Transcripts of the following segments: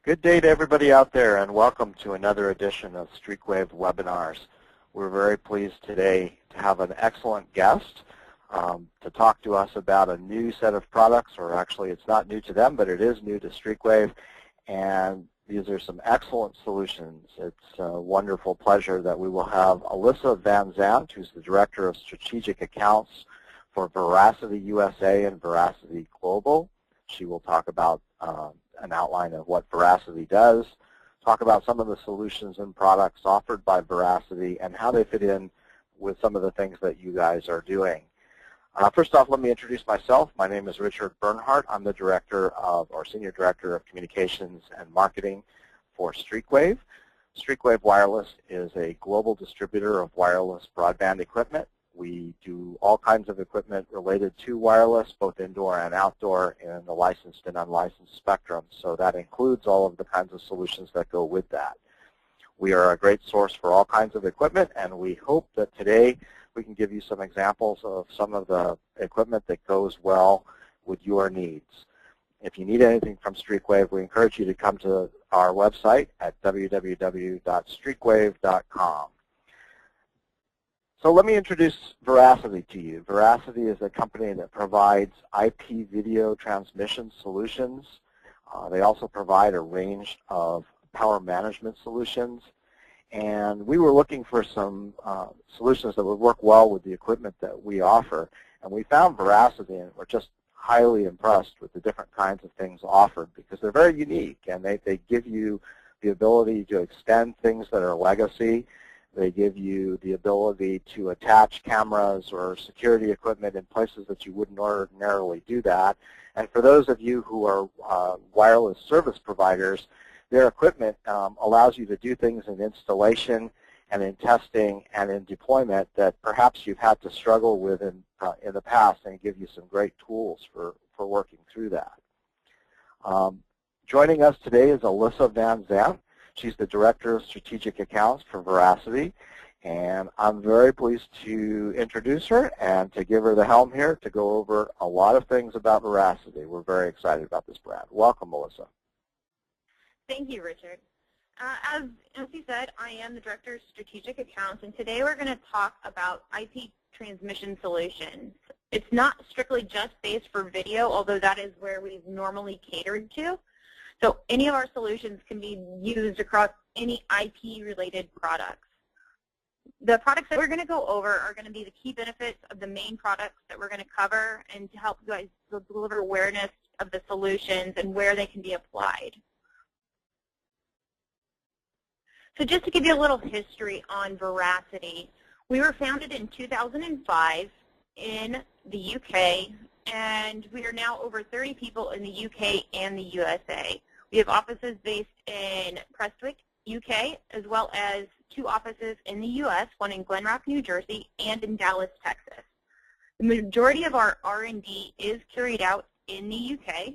Good day to everybody out there, and welcome to another edition of Streakwave webinars. We're very pleased today to have an excellent guest to talk to us about a new set of products, or actually it's not new to them, but it is new to Streakwave, and these are some excellent solutions. It's a wonderful pleasure that we will have Alyssa Van Zandt, who's the Director of Strategic Accounts for Veracity USA and Veracity Global. She will talk about an outline of what Veracity does, talk about some of the solutions and products offered by Veracity and how they fit in with some of the things that you guys are doing. First off, let me introduce myself. My name is Richard Bernhardt. I'm the Senior Director of Communications and Marketing for Streakwave. Streakwave Wireless is a global distributor of wireless broadband equipment. We do all kinds of equipment related to wireless, both indoor and outdoor, in the licensed and unlicensed spectrum. So that includes all of the kinds of solutions that go with that. We are a great source for all kinds of equipment, and we hope that today we can give you some examples of some of the equipment that goes well with your needs. If you need anything from Streakwave, we encourage you to come to our website at www.streakwave.com. So let me introduce Veracity to you. Veracity is a company that provides IP video transmission solutions. They also provide a range of power management solutions. And we were looking for some solutions that would work well with the equipment that we offer. And we found Veracity, and we're just highly impressed with the different kinds of things offered because they're very unique, and they give you the ability to extend things that are legacy. They give you the ability to attach cameras or security equipment in places that you wouldn't ordinarily do that. And for those of you who are wireless service providers, their equipment allows you to do things in installation and in testing and in deployment that perhaps you've had to struggle with in the past, and give you some great tools for working through that. Joining us today is Alyssa Van Zandt. She's the Director of Strategic Accounts for Veracity, and I'm very pleased to introduce her and to give her the helm here to go over a lot of things about Veracity. We're very excited about this brand. Welcome, Alyssa. Thank you, Richard. As you said, I am the Director of Strategic Accounts, and today we're going to talk about IP transmission solutions. It's not strictly just based for video, although that is where we've normally catered to. So any of our solutions can be used across any IP-related products. The products that we're going to go over are going to be the key benefits of the main products that we're going to cover, and to help you guys deliver awareness of the solutions and where they can be applied. So just to give you a little history on Veracity, we were founded in 2005 in the UK, and we are now over 30 people in the UK and the USA. We have offices based in Prestwick, UK, as well as 2 offices in the US, one in Glen Rock, New Jersey, and in Dallas, Texas. The majority of our R&D is carried out in the UK,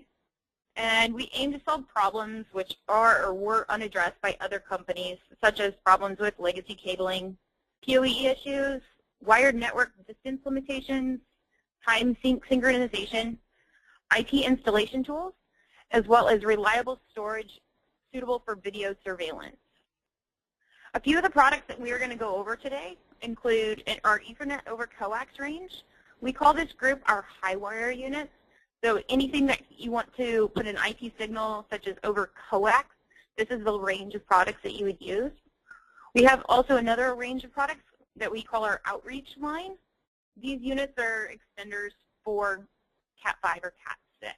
and we aim to solve problems which are or were unaddressed by other companies, such as problems with legacy cabling, PoE issues, wired network distance limitations, time synchronization, IP installation tools, as well as reliable storage suitable for video surveillance. A few of the products that we are going to go over today include our Ethernet over coax range. We call this group our high wire units. So anything that you want to put an IP signal, such as over coax, this is the range of products that you would use. We have also another range of products that we call our outreach line. These units are extenders for Cat5 or Cat6.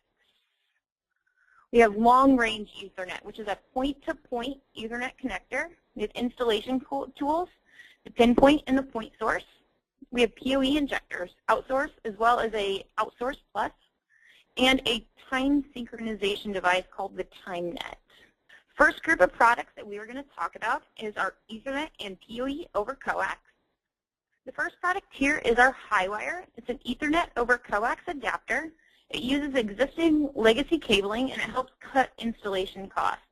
We have long-range Ethernet, which is a point-to-point Ethernet connector. We have installation tools, the pinpoint and the point source. We have PoE injectors, outsource as well as a outsource plus, and a time synchronization device called the TimeNet. First group of products that we are going to talk about is our Ethernet and PoE over coax. The first product here is our high wire. It's an Ethernet over coax adapter. It uses existing legacy cabling, and it helps cut installation costs.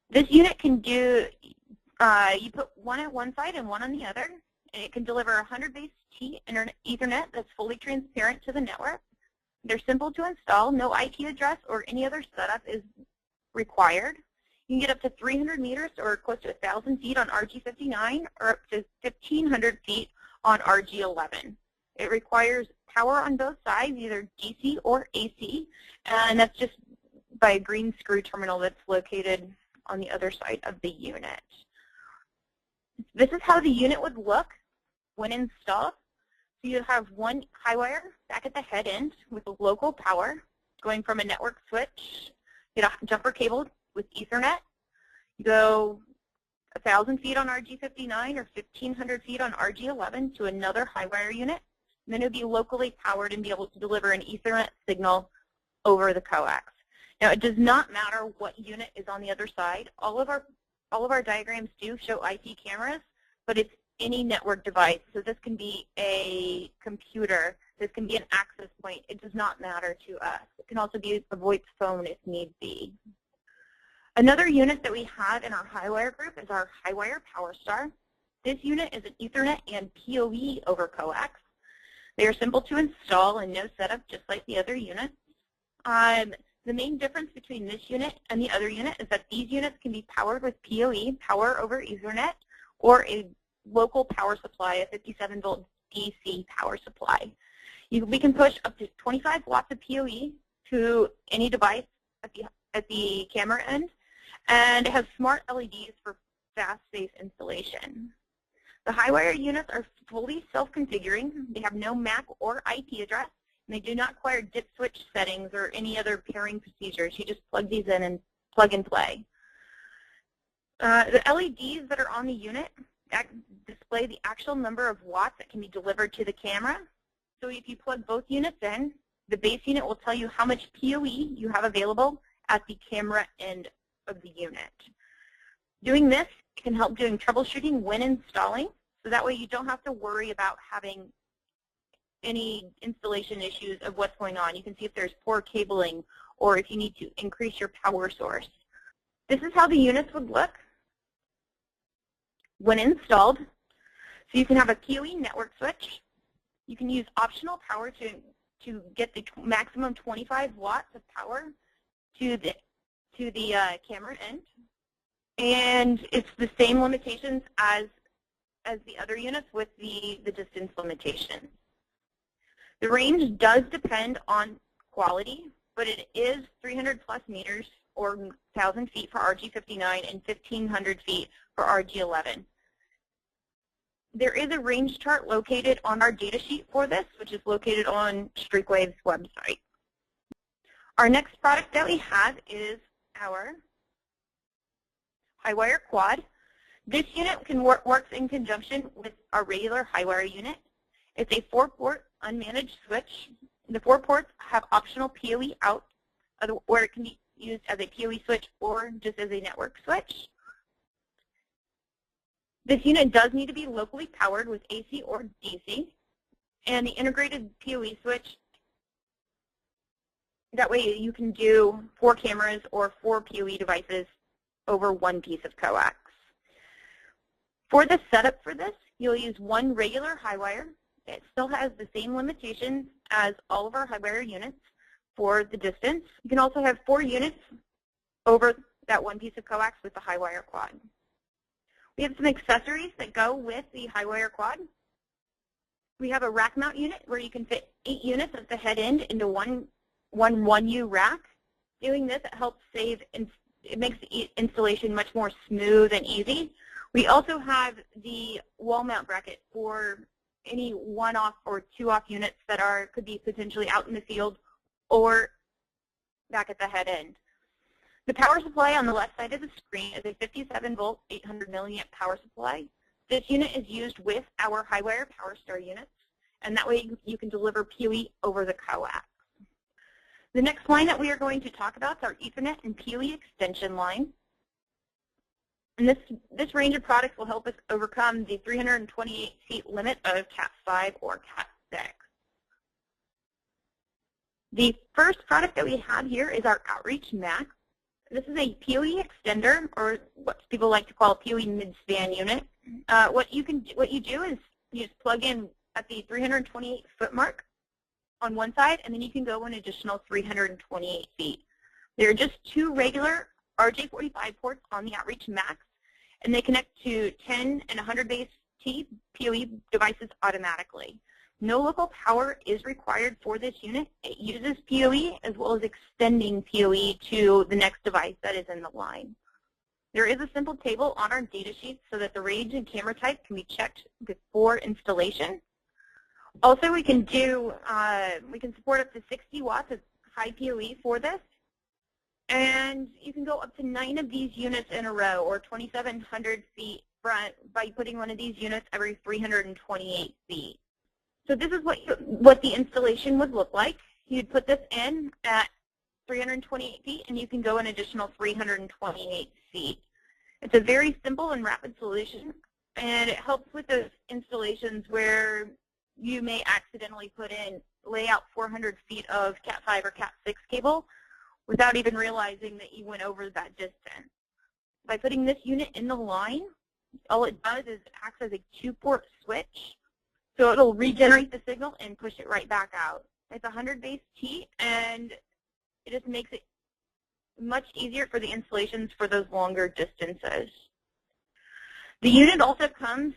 This unit can do, you put one at one side and one on the other, and it can deliver 100 base T Ethernet that's fully transparent to the network. They're simple to install. No IP address or any other setup is required. You can get up to 300 meters or close to 1,000 feet on RG59 or up to 1,500 feet on RG11. It requires power on both sides, either DC or AC, and that's just by a green screw terminal that's located on the other side of the unit. This is how the unit would look when installed. So you have one high wire back at the head end with local power going from a network switch. You get a jumper cable with Ethernet. You go 1,000 feet on RG59 or 1,500 feet on RG11 to another high wire unit. And then it would be locally powered and be able to deliver an Ethernet signal over the coax. Now, it does not matter what unit is on the other side. All of our diagrams do show IP cameras, but it's any network device. So this can be a computer. This can be an access point. It does not matter to us. It can also be a VoIP phone if need be. Another unit that we have in our Highwire group is our Highwire PowerStar. This unit is an Ethernet and PoE over coax. They are simple to install and no setup, just like the other units. The main difference between this unit and the other unit is that these units can be powered with PoE, power over Ethernet, or a local power supply, a 57-volt DC power supply. We can push up to 25 watts of PoE to any device at the camera end, and it has smart LEDs for fast, safe installation. The Highwire units are fully self-configuring. They have no MAC or IP address, and they do not require dip switch settings or any other pairing procedures. You just plug these in and plug and play. The LEDs that are on the unit display the actual number of watts that can be delivered to the camera. So if you plug both units in, the base unit will tell you how much PoE you have available at the camera end of the unit. Doing this can help doing troubleshooting when installing, so that way you don't have to worry about having any installation issues of what's going on. You can see if there's poor cabling or if you need to increase your power source. This is how the units would look when installed. So you can have a PoE network switch. You can use optional power to get the maximum 25 watts of power to the camera end. And it's the same limitations as the other units with the distance limitation. The range does depend on quality, but it is 300 plus meters or 1,000 feet for RG59 and 1,500 feet for RG11. There is a range chart located on our data sheet for this, which is located on Streakwave's website. Our next product that we have is our Highwire Quad. This unit works in conjunction with our regular Highwire unit. It's a 4-port unmanaged switch. The 4 ports have optional PoE out, where it can be used as a PoE switch or just as a network switch. This unit does need to be locally powered with AC or DC, and the integrated PoE switch, that way you can do 4 cameras or 4 PoE devices over one piece of coax. For the setup for this, you'll use one regular Highwire. It still has the same limitations as all of our Highwire units for the distance. You can also have 4 units over that one piece of coax with the Highwire Quad. We have some accessories that go with the Highwire Quad. We have a rack mount unit where you can fit 8 units at the head end into one 1U rack. Doing this, it helps save, and it makes the installation much more smooth and easy. We also have the wall mount bracket for any 1-off or 2-off units that could be potentially out in the field or back at the head end. The power supply on the left side of the screen is a 57-volt, 800 milliamp power supply. This unit is used with our Highwire PowerStar units, and that way you can deliver PoE over the coax. The next line that we are going to talk about is our Ethernet and PoE extension line. And this range of products will help us overcome the 328 feet limit of Cat 5 or Cat 6. The first product that we have here is our Outreach Max. This is a PoE extender, or what people like to call a PoE mid-span unit. What you do is you just plug in at the 328 foot mark on one side, and then you can go an additional 328 feet. There are just 2 regular RJ45 ports on the Outreach Max, and they connect to 10 and 100 base T PoE devices automatically. No local power is required for this unit. It uses PoE as well as extending PoE to the next device that is in the line. There is a simple table on our data sheet so that the range and camera type can be checked before installation. Also, we can support up to 60 watts of high PoE for this. And you can go up to 9 of these units in a row, or 2,700 feet front, by putting one of these units every 328 feet. So this is what the installation would look like. You'd put this in at 328 feet, and you can go an additional 328 feet. It's a very simple and rapid solution, and it helps with those installations where you may accidentally lay out 400 feet of Cat 5 or Cat 6 cable without even realizing that you went over that distance. By putting this unit in the line, all it does is acts as a 2-port switch, so it'll regenerate the signal and push it right back out. It's 100 base T, and it just makes it much easier for the installations for those longer distances. The unit also comes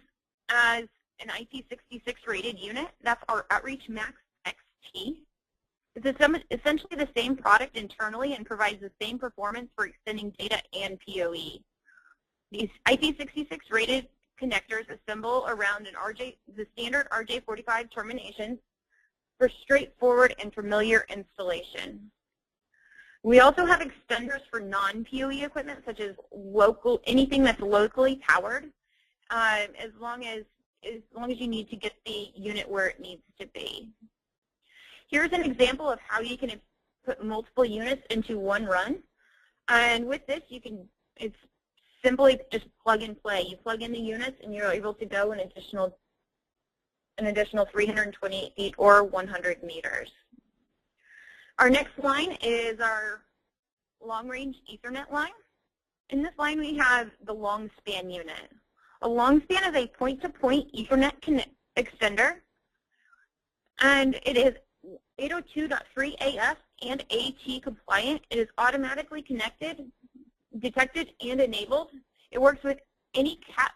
as an IP66 rated unit. That's our Outreach Max XT. It's essentially the same product internally and provides the same performance for extending data and PoE. These IP66 rated connectors assemble around the standard RJ45 terminations for straightforward and familiar installation. We also have extenders for non-PoE equipment, such as anything that's locally powered, as long as you need to get the unit where it needs to be. Here's an example of how you can put multiple units into one run. And with this, it's simply just plug and play. You plug in the units, and you're able to go an additional 328 feet or 100 meters. Our next line is our long-range Ethernet line. In this line, we have the LONGSPAN unit. A LONGSPAN is a point-to-point Ethernet extender, and it is 802.3AF and AT compliant. It is automatically connected, detected, and enabled. It works with any Cat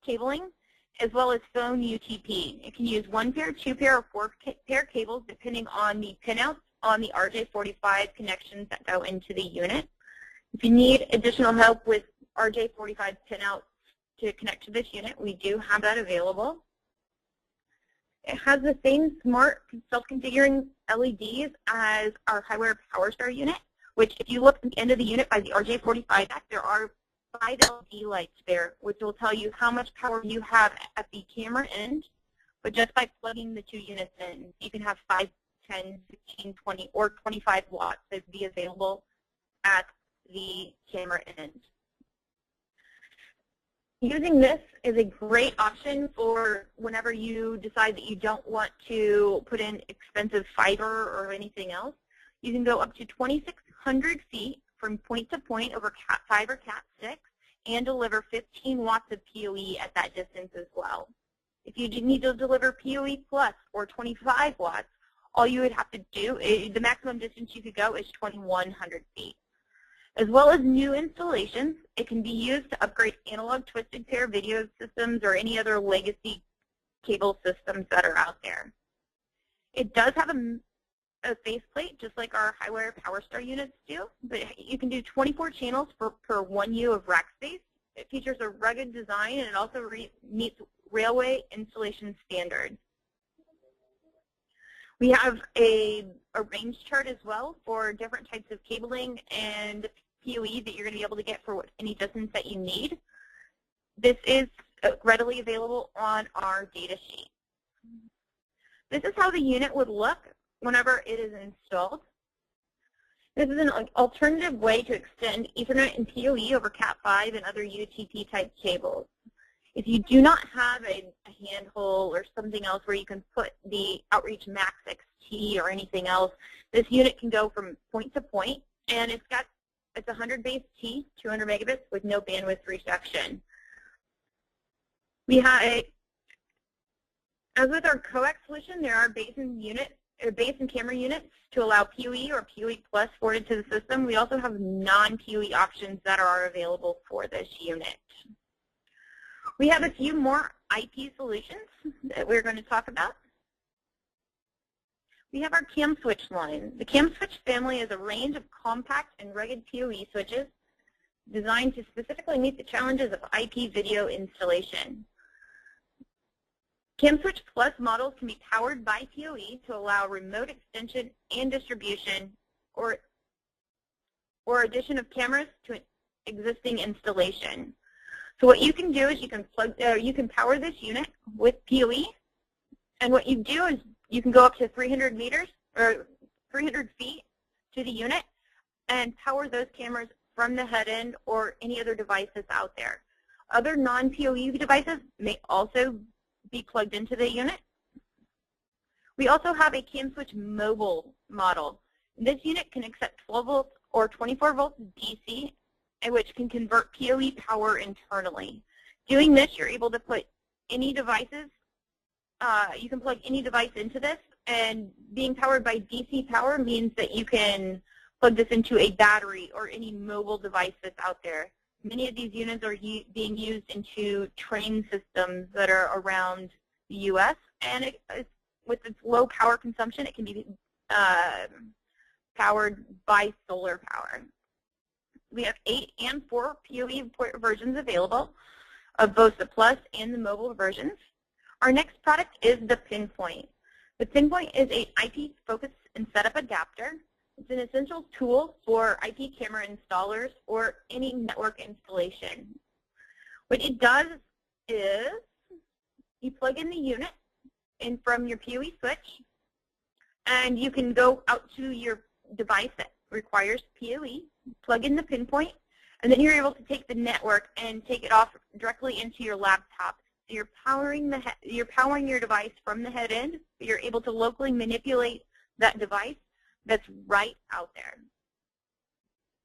cabling as well as phone UTP. It can use 1 pair, 2 pair, or 4 pair cables depending on the pinouts on the RJ45 connections that go into the unit. If you need additional help with RJ45 pinouts to connect to this unit, we do have that available. It has the same smart self-configuring LEDs as our Highwire PowerStar unit, which if you look at the end of the unit by the RJ45 back, there are 5 LED lights there, which will tell you how much power you have at the camera end, but just by plugging the 2 units in. You can have 5, 10, 15, 20, or 25 watts that would be available at the camera end. Using this is a great option for whenever you decide that you don't want to put in expensive fiber or anything else. You can go up to 2,600 feet from point to point over Cat 5 or Cat 6 and deliver 15 watts of PoE at that distance as well. If you need to deliver PoE plus or 25 watts, all you would have to do, the maximum distance you could go is 2,100 feet. As well as new installations, it can be used to upgrade analog twisted pair video systems or any other legacy cable systems that are out there. It does have a faceplate, just like our Highwire PowerStar units do, but you can do 24 channels per 1 U of rack space. It features a rugged design, and it also meets railway installation standards. We have a range chart as well for different types of cabling and PoE that you're going to be able to get for any distance that you need. This is readily available on our data sheet. This is how the unit would look whenever it is installed. This is an alternative way to extend Ethernet and PoE over Cat 5 and other UTP type cables. If you do not have a handhole or something else where you can put the Outreach Max XT or anything else, this unit can go from point to point, and it's 100 base T, 200 megabits with no bandwidth resection. We have, as with our coax solution, there are basin unit base and camera units to allow PoE or PoE Plus forwarded to the system. We also have non-PoE options that are available for this unit. We have a few more IP solutions that we're going to talk about. We have our CAM switch line. The CAM switch family is a range of compact and rugged PoE switches designed to specifically meet the challenges of IP video installation. CAM switch Plus models can be powered by PoE to allow remote extension and distribution or addition of cameras to an existing installation. So what you can do is you can power this unit with PoE, and what you do is you can go up to 300 meters or 300 feet to the unit and power those cameras from the head end or any other devices out there. Other non-PoE devices may also be plugged into the unit. We also have a CAM switch mobile model. This unit can accept 12 volts or 24 volts DC, which can convert PoE power internally. Doing this, you're able to put any devices, you can plug any device into this, and being powered by DC power means that you can plug this into a battery or any mobile device that's out there. Many of these units are being used into train systems that are around the U.S., and with its low power consumption, it can be powered by solar power. We have 8 and 4 PoE versions available of both the Plus and the mobile versions. Our next product is the Pinpoint. The Pinpoint is an IP focus and setup adapter. It's an essential tool for IP camera installers or any network installation. What it does is you plug in the unit in from your PoE switch, and you can go out to your device that requires PoE, plug in the Pinpoint, and then you're able to take the network and take it off directly into your laptop. So you're powering your device from the head end, but you're able to locally manipulate that device that's right out there.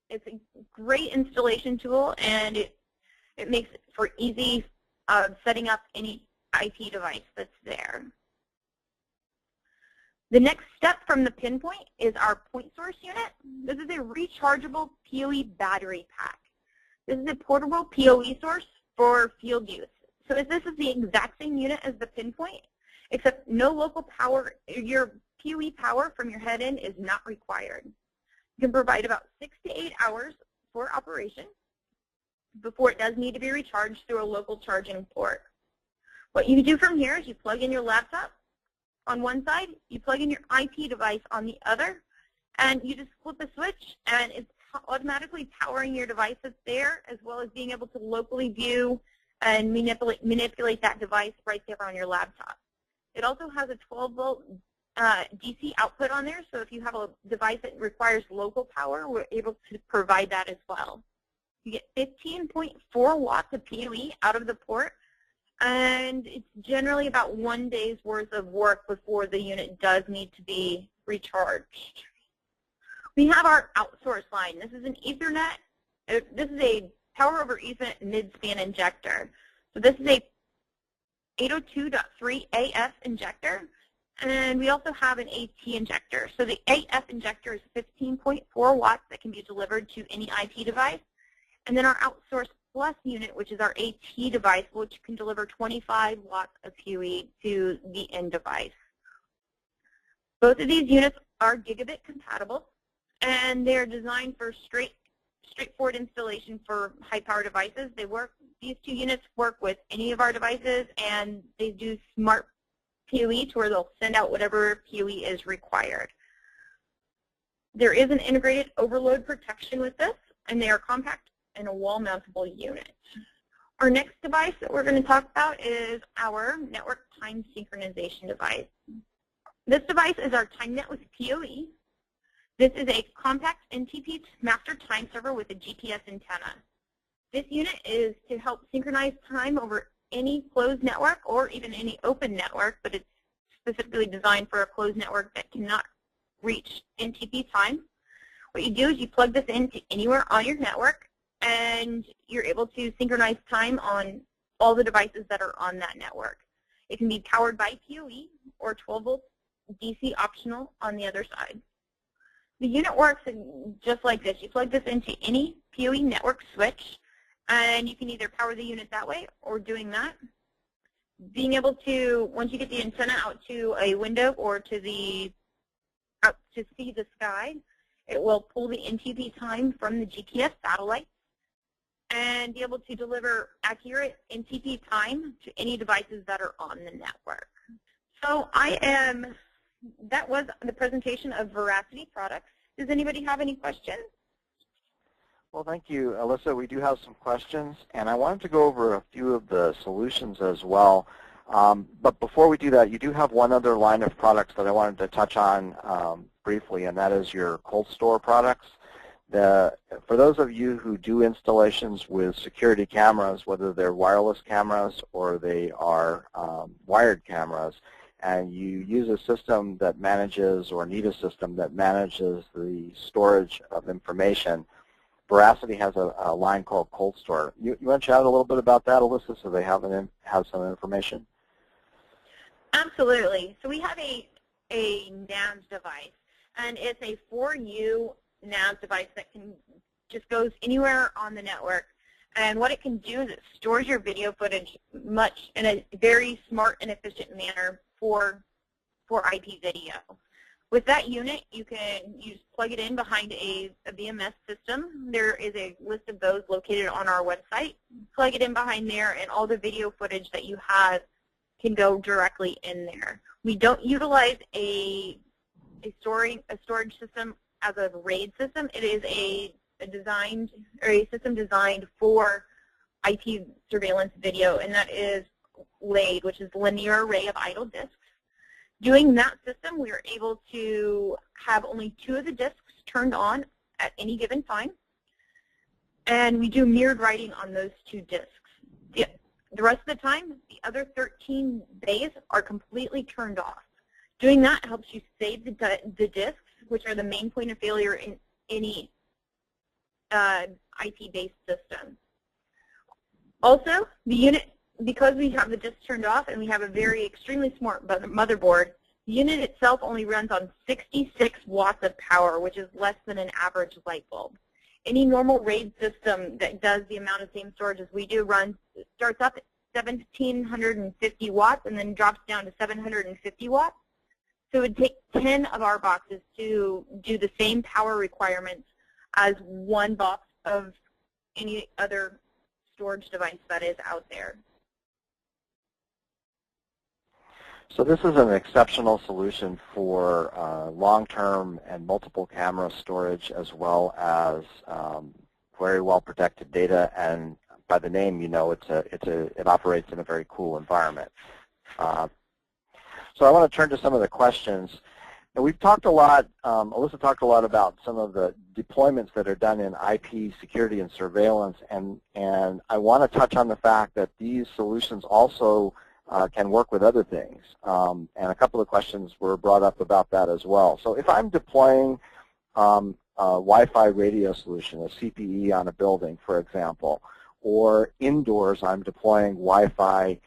It's a great installation tool, and it makes it for easy setting up any IP device that's there. The next step from the Pinpoint is our point source unit. This is a rechargeable PoE battery pack. This is a portable PoE source for field use. So this is the exact same unit as the Pinpoint, except no local power. Your PoE power from your head end is not required. You can provide about 6 to 8 hours for operation before it does need to be recharged through a local charging port. What you do from here is you plug in your laptop on one side, you plug in your IP device on the other, and you just flip a switch, and it's automatically powering your device that's there, as well as being able to locally view and manipulate that device right there on your laptop. It also has a 12-volt DC output on there, so if you have a device that requires local power, we're able to provide that as well. You get 15.4 watts of PoE out of the port, and it's generally about 1 day's worth of work before the unit does need to be recharged. We have our outsource line. This is an Ethernet. This is a power over Ethernet mid-span injector. So this is a 802.3 AF injector, and we also have an AT injector. So the AF injector is 15.4 watts that can be delivered to any IP device. And then our outsource Plus unit, which is our AT device, which can deliver 25 watts of PoE to the end device. Both of these units are gigabit compatible, and they're designed for straightforward installation for high-power devices. These two units work with any of our devices, and they do smart PoE to where they'll send out whatever PoE is required. There is an integrated overload protection with this, and they are compact and a wall-mountable unit. Our next device that we're going to talk about is our network time synchronization device. This device is our TimeNet with PoE. This is a compact NTP master time server with a GPS antenna. This unit is to help synchronize time over any closed network or even any open network, but it's specifically designed for a closed network that cannot reach NTP time. What you do is you plug this into anywhere on your network, and you're able to synchronize time on all the devices that are on that network. It can be powered by PoE or 12 volts DC optional on the other side. The unit works just like this. You plug this into any PoE network switch, and you can either power the unit that way or doing that. Being able to, once you get the antenna out to a window or to out to see the sky, it will pull the NTP time from the GPS satellite and be able to deliver accurate NTP time to any devices that are on the network. So that was the presentation of Veracity products. Does anybody have any questions? Well, thank you, Alyssa. We do have some questions, and I wanted to go over a few of the solutions as well. But before we do that, you do have one other line of products that I wanted to touch on briefly, and that is your COLDSTORE products. For those of you who do installations with security cameras, whether they're wireless cameras or they are wired cameras, and you use a system that manages or need a system that manages the storage of information, Veracity has a line called COLDSTORE. You want to chat a little bit about that, Alyssa, so they have some information? Absolutely. So we have a NAS device, and it's a 4U NAS device that just goes anywhere on the network. And what it can do is it stores your video footage in a very smart and efficient manner for IP video. With that unit, you just plug it in behind a VMS system. There is a list of those located on our website. Plug it in behind there, and all the video footage that you have can go directly in there. We don't utilize a storage system as a RAID system. It is a system designed for IP surveillance video, and that is LAID, which is Linear Array of Idle Disks. Doing that system, we are able to have only 2 of the disks turned on at any given time, and we do mirrored writing on those 2 disks. The rest of the time, the other 13 bays are completely turned off. Doing that helps you save the disks, which are the main point of failure in any IP-based system. Also, the unit, because we have the disks turned off and we have a extremely smart motherboard, the unit itself only runs on 66 watts of power, which is less than an average light bulb. Any normal RAID system that does the amount of same storage as we do starts up at 1,750 watts and then drops down to 750 watts. So it would take 10 of our boxes to do the same power requirements as one box of any other storage device that is out there. So this is an exceptional solution for long-term and multiple camera storage, as well as very well-protected data. And by the name, you know, it operates in a very cool environment. So I want to turn to some of the questions. And we've talked a lot, Alyssa talked a lot about some of the deployments that are done in IP security and surveillance, and I want to touch on the fact that these solutions also can work with other things. And a couple of questions were brought up about that as well. So if I'm deploying a Wi-Fi radio solution, a CPE on a building, for example, or indoors I'm deploying Wi-Fi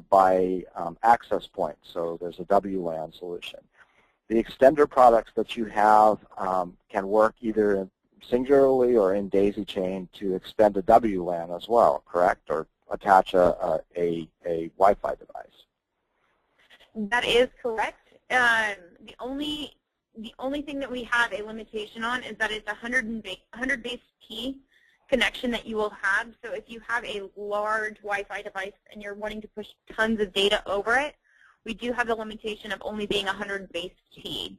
by access points, so there's a WLAN solution. The extender products that you have can work either singularly or in daisy chain to extend a WLAN as well, correct? Or attach a Wi-Fi device. That is correct. The only thing that we have a limitation on is that it's a 100 base T connection that you will have. So if you have a large Wi-Fi device and you're wanting to push tons of data over it, we do have the limitation of only being 100 base T.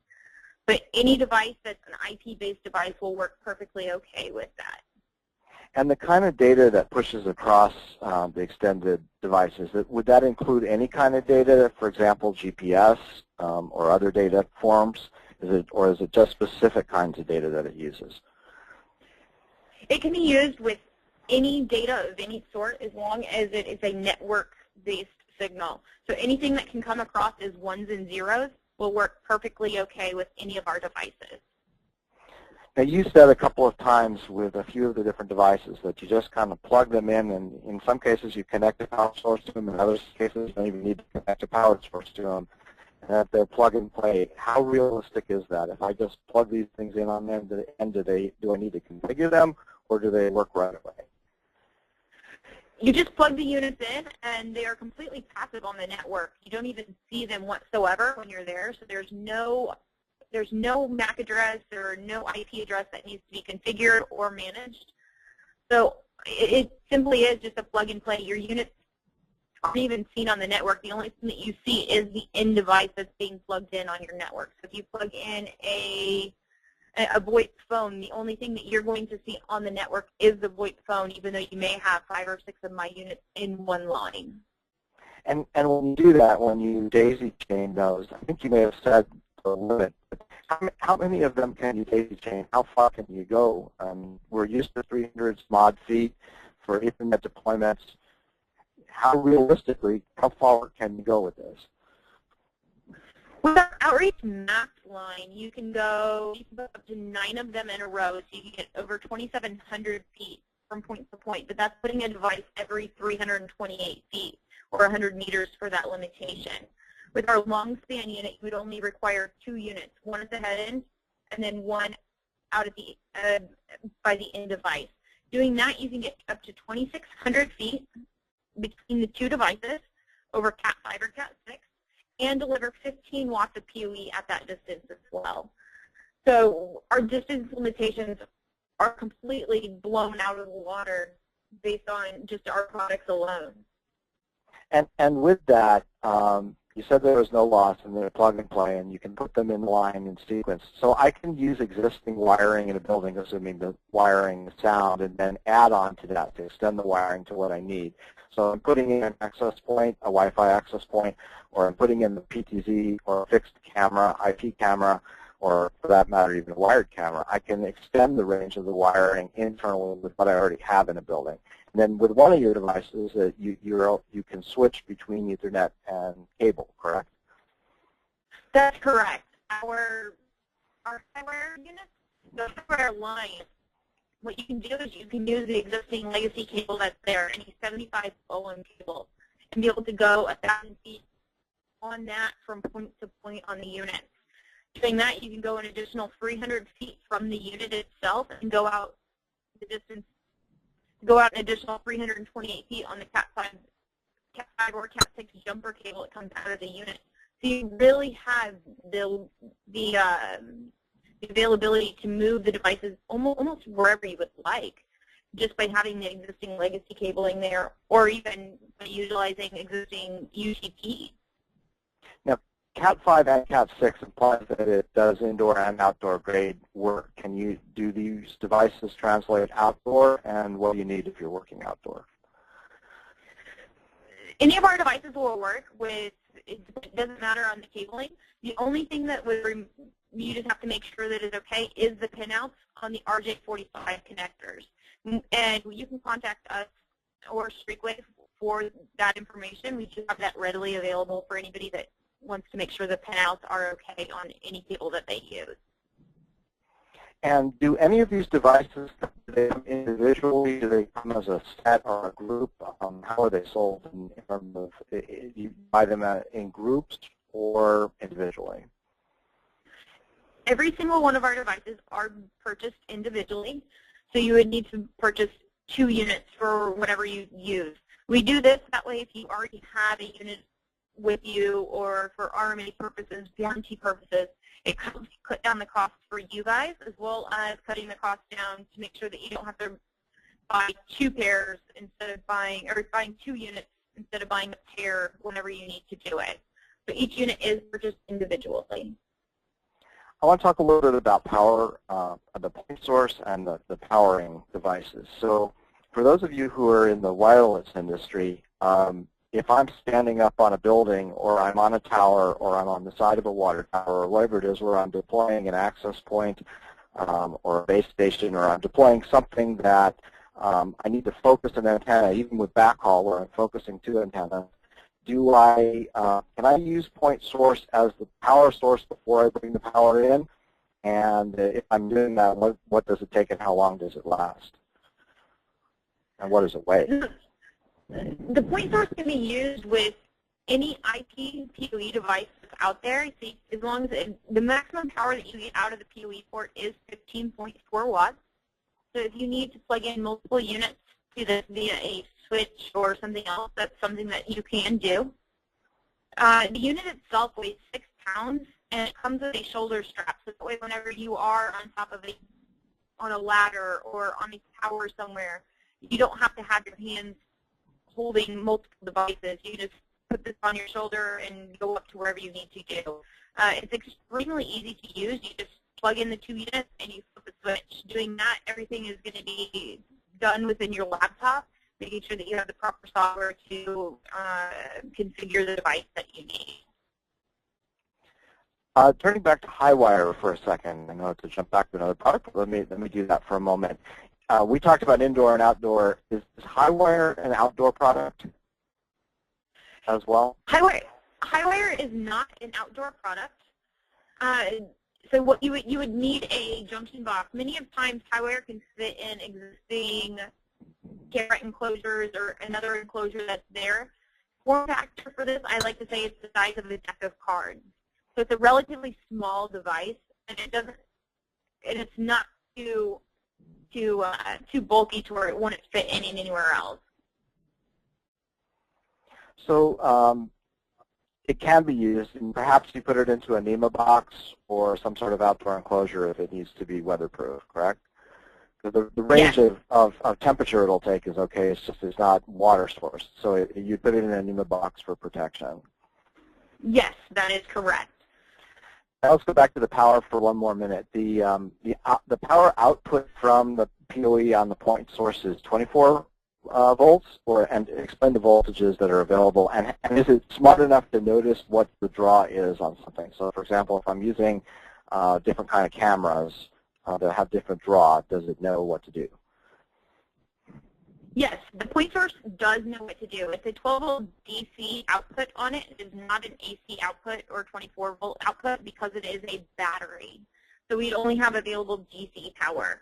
But any device that's an IP-based device will work perfectly okay with that. And the kind of data that pushes across the extended devices, would that include any kind of data, for example, GPS or other data forms? Or is it just specific kinds of data that it uses? It can be used with any data of any sort as long as it is a network-based signal. So anything that can come across as ones and zeros will work perfectly okay with any of our devices. Now, you said a couple of times with a few of the different devices that you just kind of plug them in, and in some cases you connect a power source to them, in other cases you don't even need to connect a power source to them, and that they're plug and play. How realistic is that? If I just plug these things in on them, do I need to configure them, or do they work right away? You just plug the units in, and they are completely passive on the network. You don't even see them whatsoever when you're there, so there's no MAC address or no IP address that needs to be configured or managed. So it simply is just a plug and play. Your units aren't even seen on the network. The only thing that you see is the end device that's being plugged in on your network. So if you plug in a VoIP phone, the only thing that you're going to see on the network is the VoIP phone, even though you may have 5 or 6 of my units in one line. And when you do that, when you daisy chain those, I think you may have said the limit. How many of them can you daisy chain? How far can you go? We're used to 300 some odd feet for Ethernet deployments. How realistically, how far can you go with this? With our Outreach Max line, you can go up to 9 of them in a row, so you can get over 2,700 feet from point to point. But that's putting a device every 328 feet or 100 meters for that limitation. With our LONGSPAN unit, you would only require 2 units, one at the head end and then one out at the by the end device. Doing that, you can get up to 2,600 feet between the 2 devices over Cat 5 or Cat 6. And deliver 15 watts of PoE at that distance as well. So our distance limitations are completely blown out of the water based on just our products alone. And with that, you said there was no loss and they're plug and play, and you can put them in line in sequence. So I can use existing wiring in a building, assuming the wiring is sound, and then add on to that to extend the wiring to what I need. So I'm putting in an access point, a Wi-Fi access point, or I'm putting in the PTZ or a fixed camera, IP camera, or for that matter, even a wired camera. I can extend the range of the wiring internally with what I already have in a building. And then with one of your devices, you can switch between Ethernet and cable, correct? That's correct. Our hardware units, the hardware line, what you can do is you can use the existing legacy cable that's there, any 75 ohm cable, and be able to go 1,000 feet on that from point to point on the unit. Doing that, you can go an additional 300 feet from the unit itself and go out the distance, go out an additional 328 feet on the Cat 5 or Cat 6 jumper cable that comes out of the unit. So you really have the availability to move the devices almost wherever you would like, just by having the existing legacy cabling there, or even by utilizing existing UTP. Now, Cat 5 and Cat 6 implies that it does indoor and outdoor grade work. Do these devices translate outdoor, and what do you need if you're working outdoor? Any of our devices will work with, it doesn't matter on the cabling. The only thing that you just have to make sure that is okay is the pinouts on the RJ45 connectors. And you can contact us or Streakwave for that information. We do have that readily available for anybody that wants to make sure the pinouts are okay on any cable that they use. And do any of these devices come individually? Do they come as a set or a group? How are they sold in terms of, you buy them in groups or individually? Every single one of our devices are purchased individually, so you would need to purchase 2 units for whatever you use. We do this that way if you already have a unit with you, or for RMA purposes, warranty purposes, it helps cut down the cost for you guys, as well as cutting the cost down to make sure that you don't have to buy 2 pairs instead of buying, or buying 2 units instead of buying a pair whenever you need to do it. So each unit is purchased individually. I want to talk a little bit about power, the point source and the powering devices. So for those of you who are in the wireless industry, if I'm standing up on a building, or I'm on a tower, or I'm on the side of a water tower, or whatever it is where I'm deploying an access point or a base station, or I'm deploying something that I need to focus an antenna, even with backhaul where I'm focusing 2 antennas, can I use point source as the power source before I bring the power in? And if I'm doing that, what does it take and how long does it last? And what does it weigh? The point source can be used with any IP PoE device that's out there, see, as long as the maximum power that you get out of the PoE port is 15.4 watts. So if you need to plug in multiple units to this via a switch or something else, that's something that you can do. The unit itself weighs 6 pounds, and it comes with a shoulder strap. So that way, whenever you are on top of on a ladder or on a tower somewhere, you don't have to have your hands holding multiple devices. You just put this on your shoulder and go up to wherever you need to do. It's extremely easy to use. You just plug in the 2 units and you flip the switch. Doing that, everything is going to be done within your laptop, making sure that you have the proper software to configure the device that you need. Turning back to Highwire for a second, I know to jump back to another product, but let me do that for a moment. We talked about indoor and outdoor. Is Highwire an outdoor product as well? Highwire is not an outdoor product. So what you would need a junction box. Many of times Highwire can fit in existing camera enclosures or another enclosure that's there. Form factor for this, I like to say it's the size of a deck of cards. So it's a relatively small device, and it's not too bulky to where it wouldn't fit in anywhere else. So it can be used, and perhaps you put it into a NEMA box or some sort of outdoor enclosure if it needs to be weatherproof, correct? The range of temperature it'll take is okay. It's just it's not water sourced. So you put it in a NEMA box for protection. Yes, that is correct. Now let's go back to the power for one more minute. The power output from the PoE on the point source is 24 volts, and explain the voltages that are available, and is it smart enough to notice what the draw is on something? So, for example, if I'm using different kind of cameras that have different draw, does it know what to do? Yes, the point source does know what to do. It's a 12-volt DC output on it. It is not an AC output or 24-volt output because it is a battery. So we'd only have available DC power.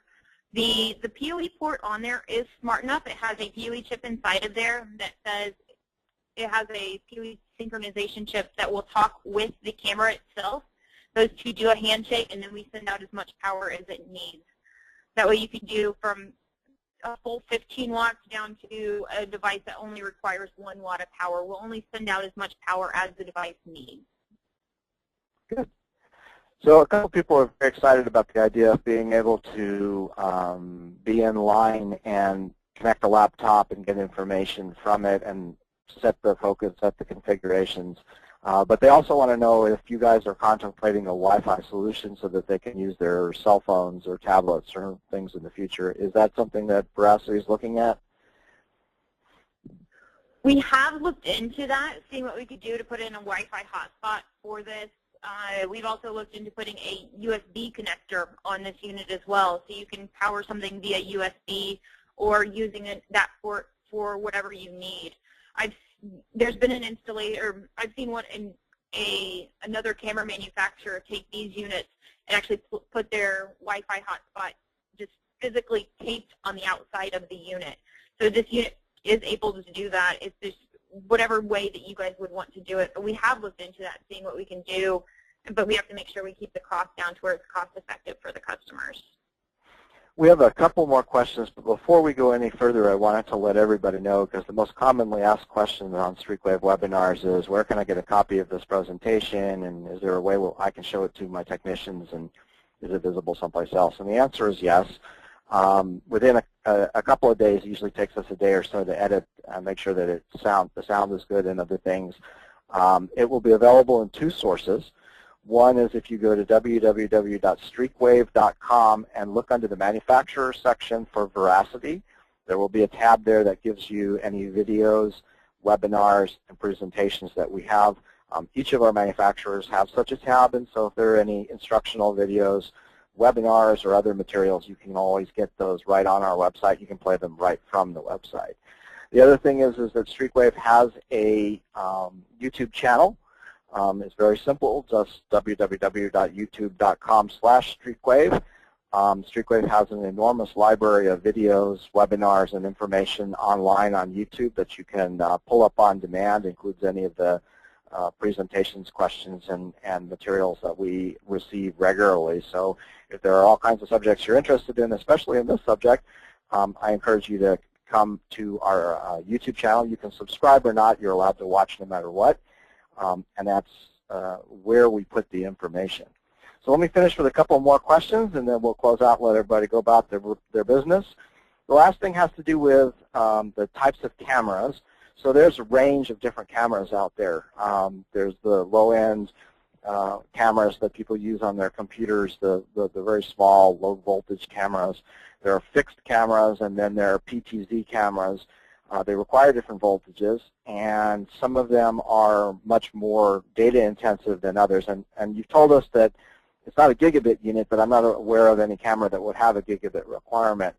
The PoE port on there is smart enough. It has a PoE chip inside of there that says it has a PoE synchronization chip that will talk with the camera itself. Those two do a handshake, and then we send out as much power as it needs. That way you can do from a full 15 watts down to a device that only requires 1 watt of power. We'll only send out as much power as the device needs. Good. So a couple people are very excited about the idea of being able to be in line and connect a laptop and get information from it and set the focus, set the configurations. But they also want to know if you guys are contemplating a Wi-Fi solution so that they can use their cell phones or tablets or things in the future. Is that something that Veracity is looking at? We have looked into that, seeing what we could do to put in a Wi-Fi hotspot for this. We've also looked into putting a USB connector on this unit as well, so you can power something via USB or using that port for whatever you need. There's been an installer, I've seen one in another camera manufacturer take these units and actually put their Wi-Fi hotspot just physically taped on the outside of the unit. So this unit is able to do that. It's just whatever way that you guys would want to do it. But we have looked into that, seeing what we can do, but we have to make sure we keep the cost down to where it's cost effective for the customers. We have a couple more questions, but before we go any further, I wanted to let everybody know, because the most commonly asked question on Streakwave webinars is, where can I get a copy of this presentation, and is there a way I can show it to my technicians, and is it visible someplace else? And the answer is yes. Within a couple of days, it usually takes us a day or so to edit and make sure that the sound is good and other things. It will be available in 2 sources. One is if you go to www.streakwave.com and look under the manufacturer section for Veracity. There will be a tab there that gives you any videos, webinars, and presentations that we have. Each of our manufacturers have such a tab, and so if there are any instructional videos, webinars, or other materials, you can always get those right on our website. You can play them right from the website. The other thing is that Streakwave has a YouTube channel. It's very simple, just www.youtube.com/Streakwave. Streakwave has an enormous library of videos, webinars, and information online on YouTube that you can pull up on demand. It includes any of the presentations, questions, and materials that we receive regularly. So if there are all kinds of subjects you're interested in, especially in this subject, I encourage you to come to our YouTube channel. You can subscribe or not. You're allowed to watch no matter what, and that's where we put the information. So let me finish with a couple more questions, and then we'll close out and let everybody go about their business. The last thing has to do with the types of cameras. So there's a range of different cameras out there. There's the low-end cameras that people use on their computers, the very small, low-voltage cameras. There are fixed cameras, and then there are PTZ cameras. They require different voltages, and some of them are much more data-intensive than others. And you've told us that it's not a gigabit unit, but I'm not aware of any camera that would have a gigabit requirement.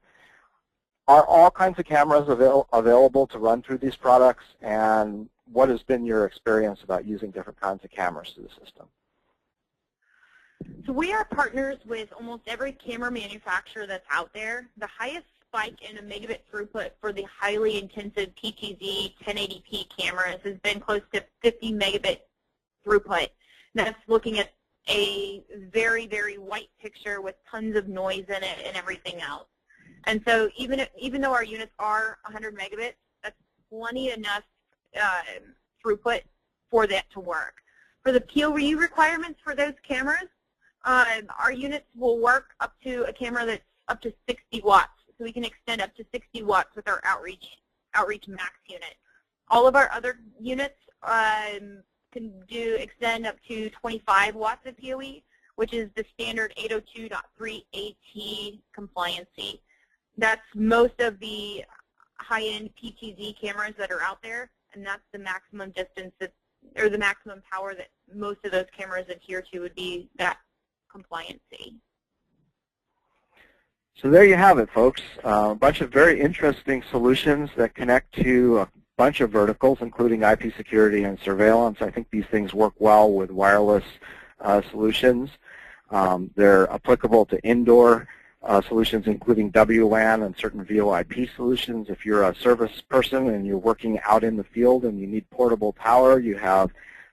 Are all kinds of cameras available to run through these products, and what has been your experience about using different kinds of cameras through the system? So we are partners with almost every camera manufacturer that's out there. The highest spike in a megabit throughput for the highly intensive PTZ 1080p cameras has been close to 50 megabit throughput. That's looking at a very, very white picture with tons of noise in it and everything else. And so even though our units are 100 megabits, that's plenty enough throughput for that to work. For the PoE requirements for those cameras, our units will work up to a camera that's up to 60 watts. So we can extend up to 60 watts with our Outreach Max unit. All of our other units can extend up to 25 watts of PoE, which is the standard 802.3 AT compliancy. That's most of the high-end PTZ cameras that are out there, and that's the maximum distance or the maximum power that most of those cameras adhere to would be that compliancy. So there you have it, folks. A bunch of very interesting solutions that connect to a bunch of verticals, including IP security and surveillance. I think these things work well with wireless solutions. They're applicable to indoor solutions, including WLAN and certain VoIP solutions. If you're a service person and you're working out in the field and you need portable power, you have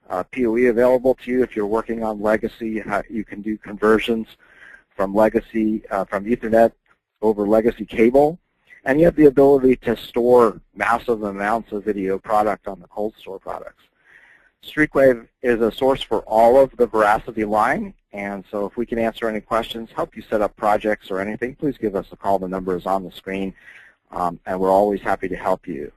PoE available to you. If you're working on legacy, you can do conversions from legacy, from Ethernet over legacy cable. And you have the ability to store massive amounts of video product on the COLDSTORE products. Streakwave is a source for all of the Veracity line, and so if we can answer any questions, help you set up projects or anything, please give us a call. The number is on the screen, and we're always happy to help you.